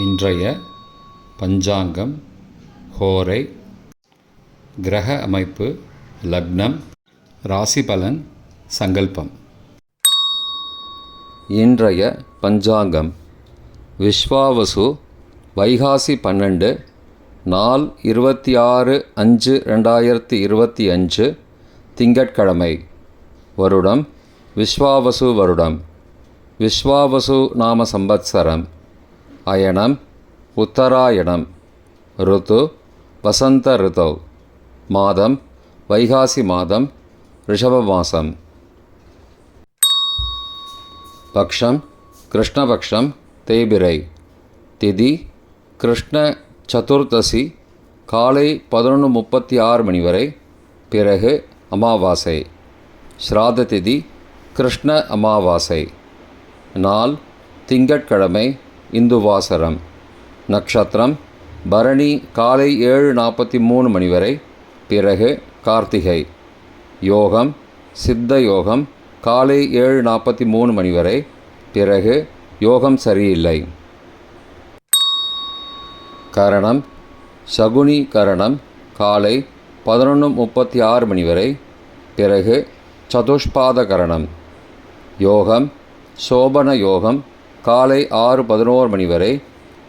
இன்றைய பஞ்சாங்கம், ஹோரை, கிரக அமைப்பு, லக்னம், ராசி பலன், சங்கல்பம். இன்றைய பஞ்சாங்கம் விஸ்வாவசு வைகாசி 12 நாள் 26/5/2025 திங்கட்கிழமை. வருடம் விஸ்வாவசு வருடம். விஸ்வாவசு நாம சம்பத்சரம். அயனம் உத்தராயணம். ருத்து வசந்த ருதௌ. மாதம் வைகாசி மாதம், ரிஷப மாசம். பக்ஷம் கிருஷ்ணபக்ஷம், தேய்பிறை. திதி கிருஷ்ண சதுர்தசி காலை 11:36 மணி வரை, பிறகு அமாவாசை. ஸ்ராத திதி கிருஷ்ண அமாவாசை. நாள் திங்கட்கிழமை, இந்துவாசரம். நக்ஷத்திரம் பரணி காலை 7:43 மணி வரை, பிறகு கார்த்திகை. யோகம் சித்த யோகம் காலை 7:43 மணி வரை, பிறகு யோகம் சரியில்லை. கரணம் சகுனி கரணம் காலை 11:36 மணி வரை, பிறகு சதுஷ்பாத கரணம். யோகம் சோபன யோகம் காலை 6:11 மணி வரை,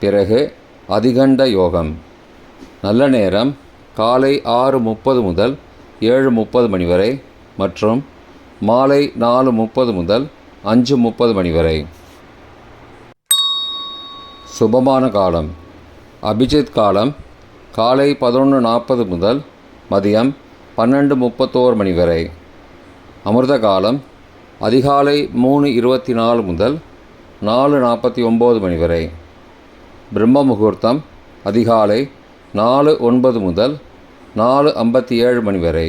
பிறகு அதிகண்ட யோகம். நல்ல நேரம் காலை 6:30 முதல் 7:30 மணி வரை மற்றும் மாலை 4:30 முதல் 5:30 மணி வரை. சுபமான காலம் அபிஜித் காலம் காலை 11:40 முதல் மதியம் 12:31 மணி வரை. அமிர்த காலம் அதிகாலை 3:24 முதல் 4:49 மணி வரை. பிரம்ம முகூர்த்தம் அதிகாலை 4:09 முதல் 4:57 மணி வரை.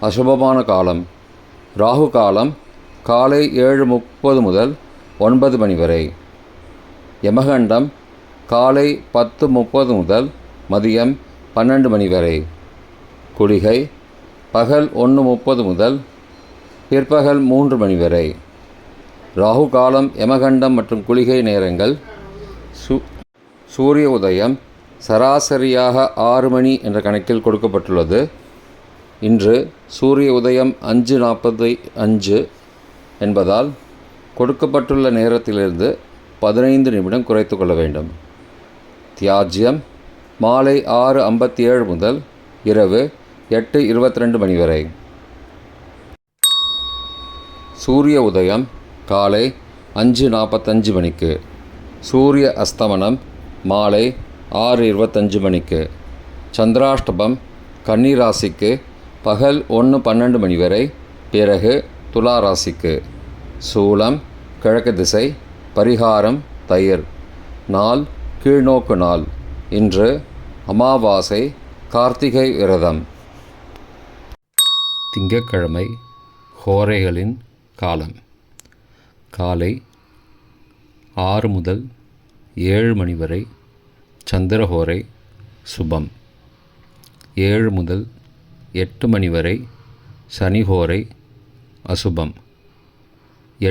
அசுபமான காலம் ராகு காலம் காலை 7:30 முதல் 9 மணி வரை. யமகண்டம் காலை 10:30 முதல் மதியம் 12 மணி வரை. குளிகை பகல் 1:30 முதல் பிற்பகல் 3 மணி வரை. ராகு காலம், யமகண்டம் மற்றும் குளிகை நேரங்கள். சூரிய உதயம் சராசரியாக 6 மணி என்ற கணக்கில் கொடுக்கப்பட்டுள்ளது. இன்று சூரிய உதயம் 5:45 என்பதால் கொடுக்கப்பட்டுள்ள நேரத்திலிருந்து 15 நிமிடம் குறைத்து கொள்ள வேண்டும். தியாஜ்யம் மாலை 6:57 முதல் இரவு 8:22 மணி வரை. சூரிய உதயம் காலை 5:45 மணிக்கு. சூரிய அஸ்தமனம் மாலை 6:25 மணிக்கு. சந்திராஷ்டமம் கன்னி ராசிக்கு பகல் 1:12 மணி வரை, பிறகு துலா ராசிக்கு. சூலம் கிழக்கு திசை. பரிகாரம் தயிர். நாள் கீழ்நோக்கு நாள். இன்று அமாவாசை, கார்த்திகை விரதம். திங்கட்கிழமை ஹோரைகளின் காலம் காலை 6 முதல் 7 மணி வரை சந்திரஹோரை சுபம். 7 முதல் 8 மணி வரை சனிஹோரை அசுபம்.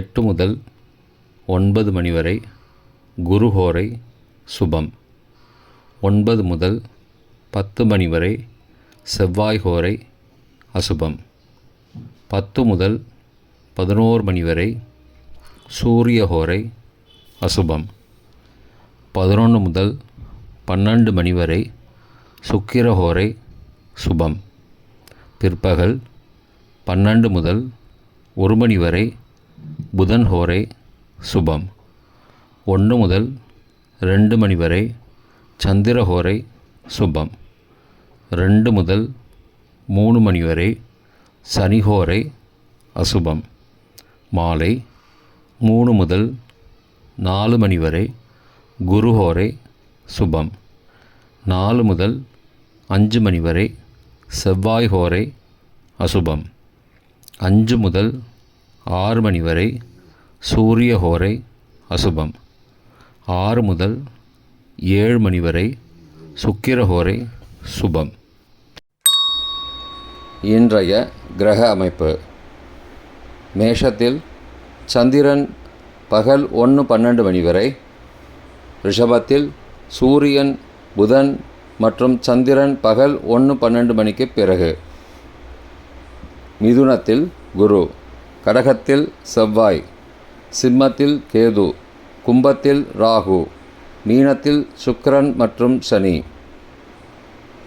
8 முதல் 9 மணி வரை குருஹோரை சுபம். 9 முதல் 10 மணி வரை செவ்வாய் ஹோரை அசுபம். 10 முதல் 11 மணி வரை சூரிய ஹோரை அசுபம். 11 முதல் 12 மணி வரை சுக்கிர ஹோரை சுபம். பிற்பகல் 12 முதல் 1 மணி வரை புதன் ஹோரை சுபம். 1 முதல் 2 மணி வரை சந்திர ஹோரை சுபம். 2 முதல் 3 மணி வரை சனி ஹோரை அசுபம். மாலை 3 முதல் 4 மணி வரை குரு ஹோரை சுபம். 4 முதல் 5 மணி வரை செவ்வாய் ஹோரை அசுபம். 5 முதல் 6 மணி வரை சூரிய ஹோரை அசுபம். 6 முதல் 7 மணி வரை சுக்கிர ஹோரை சுபம். இன்றைய கிரக அமைப்பு. மேஷத்தில் சந்திரன் பகல் 1:12 மணி வரை, ரிஷபத்தில் சூரியன் புதன் மற்றும் சந்திரன் பகல் 1:12 மணிக்கு பிறகு. மிதுனத்தில் குரு, கடகத்தில் செவ்வாய், சிம்மத்தில் கேது, கும்பத்தில் ராகு, மீனத்தில் சுக்கிரன் மற்றும் சனி.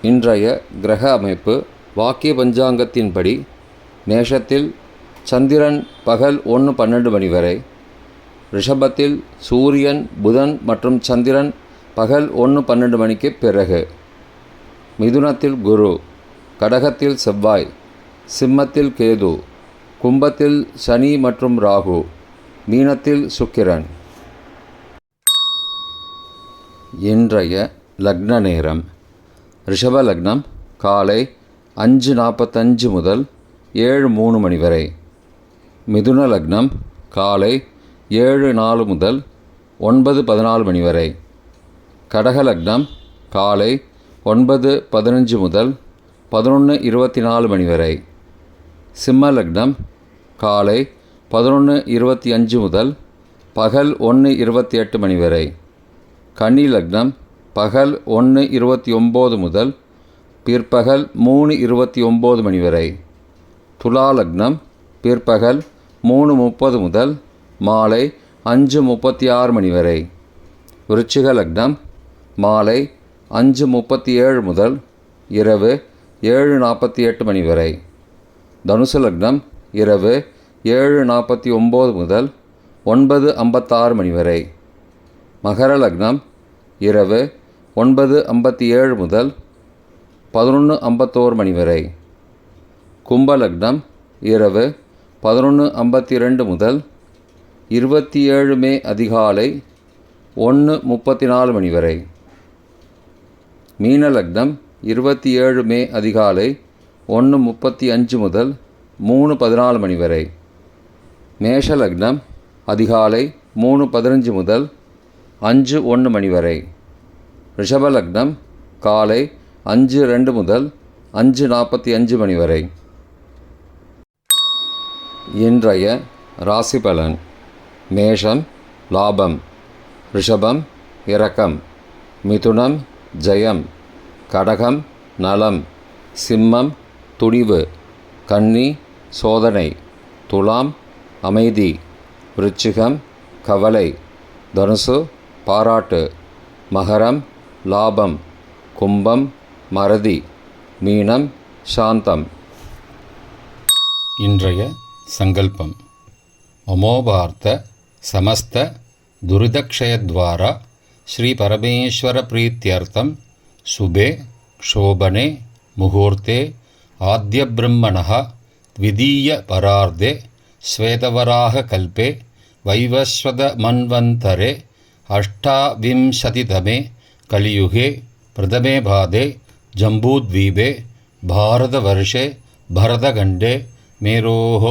இன்றைய கிரக அமைப்பு வாக்கிய பஞ்சாங்கத்தின்படி மேஷத்தில் சந்திரன் பகல் 1:12 மணி வரை, ரிஷபத்தில் சூரியன் புதன் மற்றும் சந்திரன் பகல் 1:12 மணிக்கு பிறகு. மிதுனத்தில் குரு, கடகத்தில் செவ்வாய், சிம்மத்தில் கேது, கும்பத்தில் சனி மற்றும் ராகு, மீனத்தில் சுக்கிரன். இன்றைய லக்ன நேரம். ரிஷப லக்னம் காலை 5:45 முதல் 7:03 மணி வரை. மிதுன லக்னம் காலை 7:04 முதல் 9:14 மணி வரை. கடக லக்னம் காலை 9:15 முதல் 11:24 மணி வரை. சிம்ம லக்னம் காலை 11:25 முதல் பகல் 1:28 மணி வரை. கன்னி லக்னம் பகல் 1:29 முதல் பிற்பகல் 3:29 மணி வரை. துலா லக்னம் பிற்பகல் 3:30 முதல் மாலை 5:36 மணி வரை. விருச்சிக லக்னம் மாலை 5:37 முதல் இரவு 7:48 மணி வரை. தனுசு லக்னம் இரவு 7:49 முதல் 9:56 மணி வரை. மகர லக்னம் இரவு 9:57 முதல் 11:51 மணி வரை. கும்ப லக்னம் இரவு 11:52 முதல் 27 மே அதிகாலை 1:34 மணி வரை. மீன லக்னம் 27 மே அதிகாலை 1:35 முதல் 3:14 மணி வரை. மேஷ லக்னம் அதிகாலை 3:15 முதல் 5:01 மணி வரை. ரிஷப லக்னம் காலை 5:02 முதல் 5:45 மணி வரை. இன்றைய ராசி பலன். மேஷம் லாபம், ரிஷபம் இரக்கம், மிதுனம் ஜெயம், கடகம் நலம், சிம்மம் துணிவு, கன்னி சோதனை, துலாம் அமைதி, விருச்சிகம் கவலை, தனுசு பாராட்டு, மகரம் லாபம், கும்பம் மறதி, மீனம் சாந்தம். இன்றைய சங்கல்பம். அமோபார்த்த சமஸ்த துரிதக்ஷயத்வாரா ஸ்ரீ பரமேஸ்வர பிரீத்யர்த்தம் சுபே க்ஷோபனே முகூர்த்தே ஆத்ய பிரம்மணः த்விதீய பரார்த்தே ஸ்வேதவராக கல்பே வைவஸ்வத மன்வந்தரே அஷ்டாவிம்சதிதமே கலியுகே பிரதமே பாதே ஜம்பூத்வீபே பாரதவர்ஷே பரதகண்டே மேரோः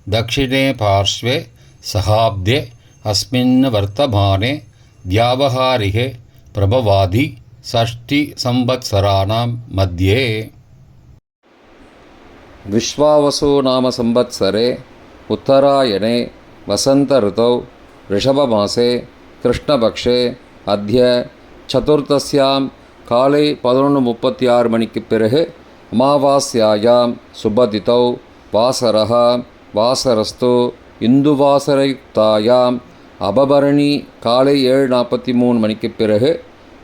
दक्षिणे पार्श्वे सहाब्दे अस्मिन् वर्तमाने व्यावहारिके प्रभवादि षष्टिसंवत्सराणां मध्ये. विश्वावसु नाम संवत्सरे उत्तरायणे वसंत ऋतौ ऋषभमासे कृष्णपक्षे अद्य चतुर्थस्यां काले 11:36 मणिक्कु पिறகு अमावास्यायां सुबदितौ वासरः वासरस्तु इन्दुवासरयुक्तायाम् अबभरणी काले 7:43 मणिक्कु पिறகு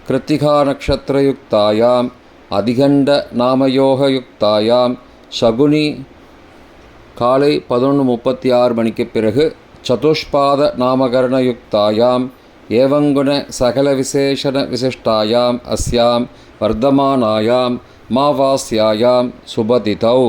कृत्तिका नक्षत्रयुक्तायाम् अधिगण्ड नामयोगयुक्तायां शगुनी काले 11:36 मणिक्कु पिறகு चतुष्पाद नामकरणयुक्तायाम् एवंगुण सकलविशेषण विशिष्टायाम् अस्यां वर्धमानायाम् अमावास्यायां सुबदितौ